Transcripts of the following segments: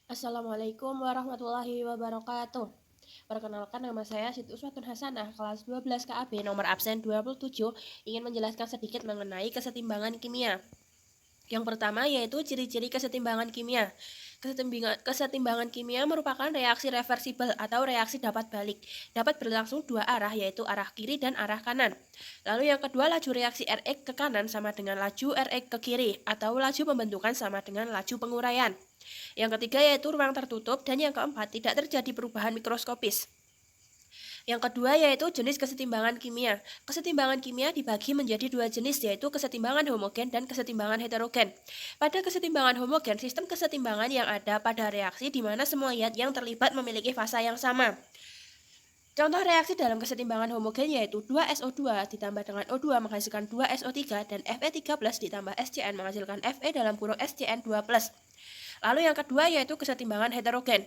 Assalamualaikum warahmatullahi wabarakatuh. Perkenalkan, nama saya Siti Uswatun Hasanah, kelas 12 KAB, nomor absen 27, ingin menjelaskan sedikit mengenai kesetimbangan kimia. Yang pertama yaitu ciri-ciri kesetimbangan kimia. Kesetimbangan kimia merupakan reaksi reversibel atau reaksi dapat balik. Dapat berlangsung dua arah, yaitu arah kiri dan arah kanan. Lalu yang kedua, laju reaksi Rx ke kanan sama dengan laju Rx ke kiri, atau laju pembentukan sama dengan laju penguraian. Yang ketiga yaitu ruang tertutup, dan yang keempat tidak terjadi perubahan mikroskopis. Yang kedua yaitu jenis kesetimbangan kimia. Kesetimbangan kimia dibagi menjadi dua jenis, yaitu kesetimbangan homogen dan kesetimbangan heterogen. Pada kesetimbangan homogen, sistem kesetimbangan yang ada pada reaksi di mana semua zat yang terlibat memiliki fasa yang sama. Contoh reaksi dalam kesetimbangan homogen yaitu 2SO2 ditambah dengan O2 menghasilkan 2SO3 dan Fe3+ ditambah SCN menghasilkan Fe dalam kurung SCN2+. Lalu yang kedua yaitu kesetimbangan heterogen.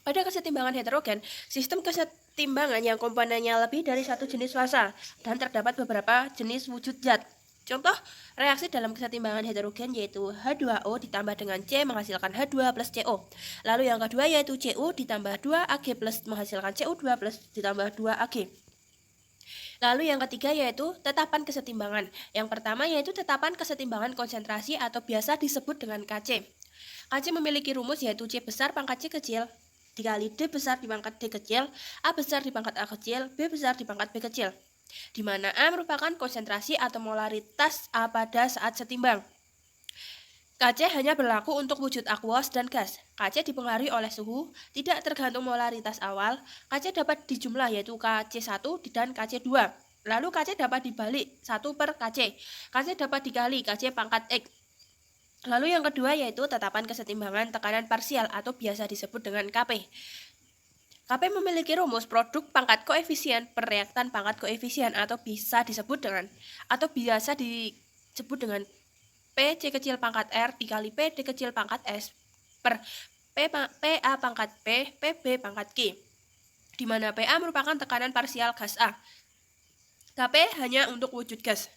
Pada kesetimbangan heterogen, sistem kesetimbangan yang komponennya lebih dari satu jenis fasa dan terdapat beberapa jenis wujud zat. Contoh reaksi dalam kesetimbangan heterogen yaitu H2O ditambah dengan C menghasilkan H2 plus CO. Lalu yang kedua yaitu Cu ditambah 2Ag plus menghasilkan Cu2 plus ditambah 2Ag. Lalu yang ketiga yaitu tetapan kesetimbangan. Yang pertama yaitu tetapan kesetimbangan konsentrasi atau biasa disebut dengan Kc. Kc memiliki rumus yaitu C besar pangkat C kecil dikali D besar di pangkat D kecil, A besar di pangkat A kecil, B besar di pangkat B kecil, di mana A merupakan konsentrasi atau molaritas A pada saat setimbang. Kc hanya berlaku untuk wujud akuos dan gas. Kc dipengaruhi oleh suhu, tidak tergantung molaritas awal. Kc dapat dijumlah yaitu Kc1 dan Kc2. Lalu Kc dapat dibalik 1 per Kc. Kc dapat dikali Kc pangkat X. Lalu yang kedua yaitu tetapan kesetimbangan tekanan parsial atau biasa disebut dengan Kp. Kp memiliki rumus produk pangkat koefisien per reaktan pangkat koefisien atau biasa disebut dengan P C kecil pangkat R dikali P D kecil pangkat S per PA pangkat P PB pangkat Q, di mana PA merupakan tekanan parsial gas A. Kp hanya untuk wujud gas.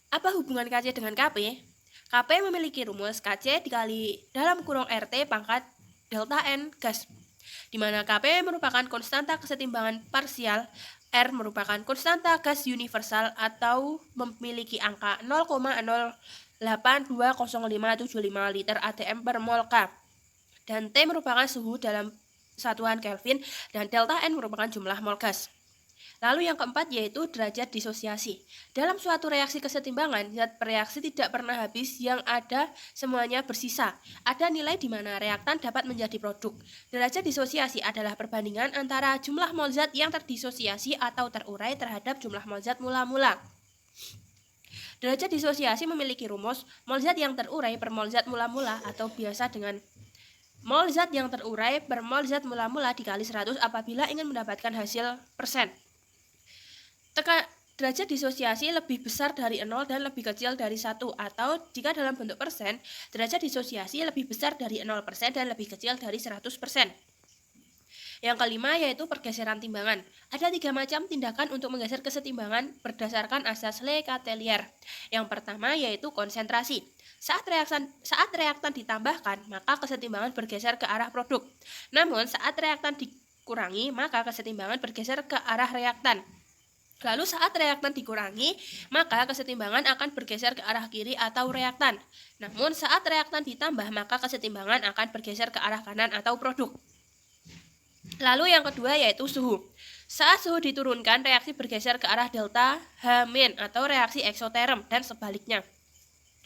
Apa hubungan Kc dengan Kp? Kp memiliki rumus Kc dikali dalam kurung RT pangkat delta N gas, di mana Kp merupakan konstanta kesetimbangan parsial, R merupakan konstanta gas universal atau memiliki angka 0,08205575 liter atm per mol K, dan T merupakan suhu dalam satuan Kelvin, dan delta N merupakan jumlah mol gas. Lalu yang keempat yaitu derajat disosiasi. Dalam suatu reaksi kesetimbangan, zat bereaksi tidak pernah habis, yang ada semuanya bersisa. Ada nilai di mana reaktan dapat menjadi produk. Derajat disosiasi adalah perbandingan antara jumlah mol zat yang terdisosiasi atau terurai terhadap jumlah mol zat mula-mula. Derajat disosiasi memiliki rumus mol zat yang terurai per mol zat mula-mula atau biasa dengan mol zat yang terurai per mol zat mula-mula dikali 100 apabila ingin mendapatkan hasil persen. Derajat disosiasi lebih besar dari 0 dan lebih kecil dari 1, atau jika dalam bentuk persen, derajat disosiasi lebih besar dari 0% dan lebih kecil dari 100%. Yang kelima yaitu pergeseran timbangan. Ada 3 macam tindakan untuk menggeser kesetimbangan berdasarkan asas Le Chatelier. Yang pertama yaitu konsentrasi. Saat reaktan ditambahkan, maka kesetimbangan bergeser ke arah produk. Namun saat reaktan dikurangi, maka kesetimbangan bergeser ke arah reaktan. Lalu saat reaktan dikurangi, maka kesetimbangan akan bergeser ke arah kiri atau reaktan. Namun saat reaktan ditambah, maka kesetimbangan akan bergeser ke arah kanan atau produk. Lalu yang kedua yaitu suhu. Saat suhu diturunkan, reaksi bergeser ke arah delta H- atau reaksi eksoterm, dan sebaliknya.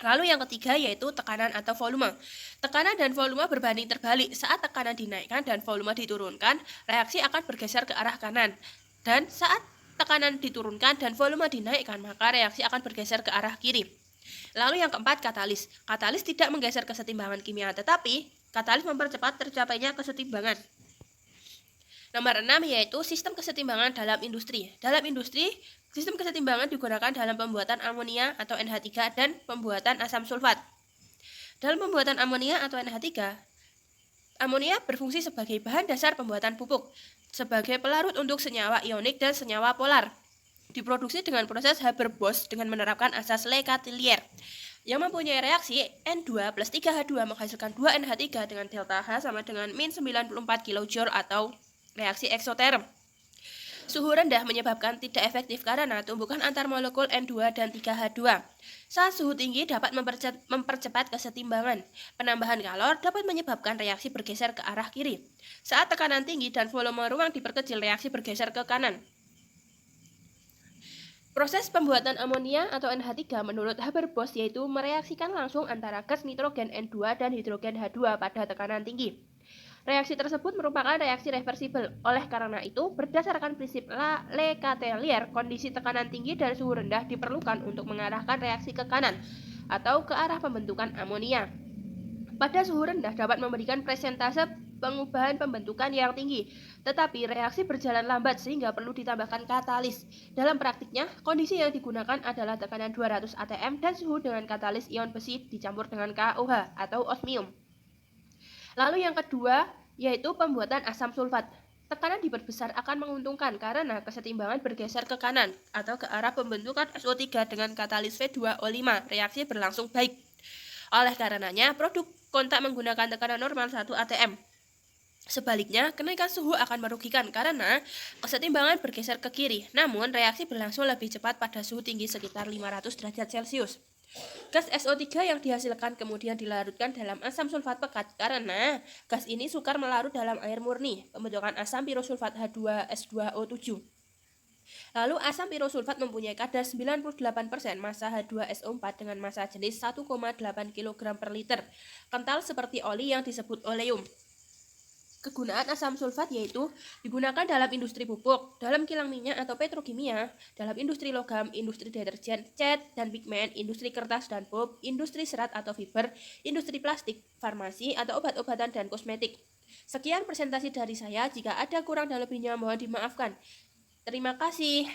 Lalu yang ketiga yaitu tekanan atau volume. Tekanan dan volume berbanding terbalik. Saat tekanan dinaikkan dan volume diturunkan, reaksi akan bergeser ke arah kanan. Dan saat tekanan diturunkan dan volume dinaikkan, maka reaksi akan bergeser ke arah kiri. Lalu yang keempat, katalis. Katalis tidak menggeser kesetimbangan kimia, tetapi katalis mempercepat tercapainya kesetimbangan. Nomor 6 yaitu sistem kesetimbangan dalam industri. Dalam industri, sistem kesetimbangan digunakan dalam pembuatan amonia atau NH3 dan pembuatan asam sulfat. Dalam pembuatan amonia atau NH3, amonia berfungsi sebagai bahan dasar pembuatan pupuk, sebagai pelarut untuk senyawa ionik dan senyawa polar. Diproduksi dengan proses Haber-Bosch dengan menerapkan asas Le Chatelier. yang mempunyai reaksi N2 plus 3H2 menghasilkan 2 NH3 dengan delta H sama dengan min 94 kJ atau reaksi eksoterm. Suhu rendah menyebabkan tidak efektif karena tumbukan antar molekul N2 dan 3H2. Saat suhu tinggi dapat mempercepat kesetimbangan. Penambahan kalor dapat menyebabkan reaksi bergeser ke arah kiri. Saat tekanan tinggi dan volume ruang diperkecil, reaksi bergeser ke kanan. Proses pembuatan amonia atau NH3 menurut Haber-Bosch yaitu mereaksikan langsung antara gas nitrogen N2 dan hidrogen H2 pada tekanan tinggi. Reaksi tersebut merupakan reaksi reversibel. Oleh karena itu, berdasarkan prinsip Le Chatelier, kondisi tekanan tinggi dan suhu rendah diperlukan untuk mengarahkan reaksi ke kanan atau ke arah pembentukan amonia. Pada suhu rendah dapat memberikan persentase pengubahan pembentukan yang tinggi, tetapi reaksi berjalan lambat sehingga perlu ditambahkan katalis. Dalam praktiknya, kondisi yang digunakan adalah tekanan 200 atm dan suhu dengan katalis ion besi dicampur dengan KOH atau osmium. Lalu yang kedua yaitu pembuatan asam sulfat. Tekanan diperbesar akan menguntungkan karena kesetimbangan bergeser ke kanan atau ke arah pembentukan SO3 dengan katalis V2O5. Reaksi berlangsung baik. Oleh karenanya, produk kontak menggunakan tekanan normal 1 atm. Sebaliknya, kenaikan suhu akan merugikan karena kesetimbangan bergeser ke kiri. Namun, reaksi berlangsung lebih cepat pada suhu tinggi sekitar 500 derajat Celcius. Gas SO3 yang dihasilkan kemudian dilarutkan dalam asam sulfat pekat karena gas ini sukar melarut dalam air murni, pembentukan asam pirosulfat H2S2O7. Lalu asam pirosulfat mempunyai kadar 98% massa H2SO4 dengan massa jenis 1,8 kg per liter, kental seperti oli yang disebut oleum. Kegunaan asam sulfat yaitu digunakan dalam industri pupuk, dalam kilang minyak atau petrokimia, dalam industri logam, industri deterjen, cat dan pigmen, industri kertas dan pulp, industri serat atau fiber, industri plastik, farmasi atau obat-obatan dan kosmetik. Sekian presentasi dari saya, jika ada kurang dan lebihnya mohon dimaafkan. Terima kasih.